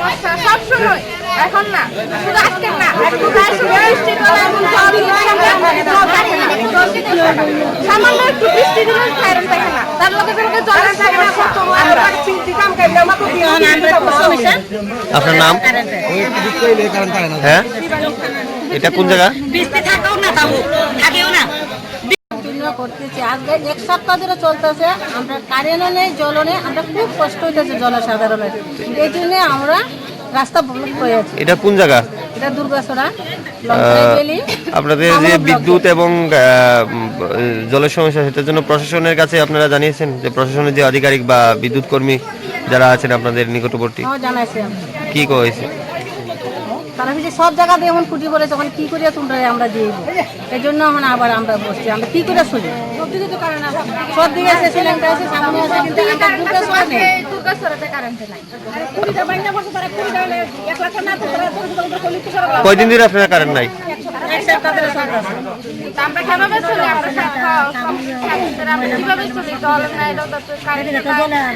সমস্যা সব সময়, এখন না, শুধু আজকে না, একটু প্রায় বৃষ্টি হলে এখন সামান্য একটু বৃষ্টি দিলে কারেন্ট থাকে না, তার লগে লগে জলের থাকে না। আপনার নাম? হ্যাঁ, এটা কোন জায়গা? বৃষ্টি থাকেও না, তাও থাকেও না। করতেছি আজকে এক সপ্তাহ ধরে চলতেছে, আমরা কারেন্টও নেই, জলও নেই, আমরা খুব কষ্ট হইতেছে জনসাধারণের। এই জন্য আমরা রাস্তা ব্লক করে আছি। এটা কোন জায়গা? এটা দুর্গাছড়া। আপনাদের যে বিদ্যুৎ এবং জলের সমস্যা, সেটার জন্য প্রশাসনের কাছে আপনারা জানিয়েছেন? যে প্রশাসনের যে আধিকারিক বা বিদ্যুৎ কর্মী যারা আছেন আপনাদের নিকটবর্তী, জানাইছি কি কয়েছে? তারা যে সব জায়গাতে এখন খুঁটি বলে, তখন কি করে তোমরা আমরা দিয়ে দেবো, এই জন্য এখন আবার আমরা বসছি, আমরা কি করে শুনি। সব দিকে এসে সিলিন্ডার আছে, সামনে আছে, কিন্তু আমরা দুর্গাছড়া নেই। কয়দিন ধরে আপনারা কারেন্ট নাই? আমরা কিভাবে চলি, আমরা কিভাবে চলি, জল নাই, কারেন্ট নাই।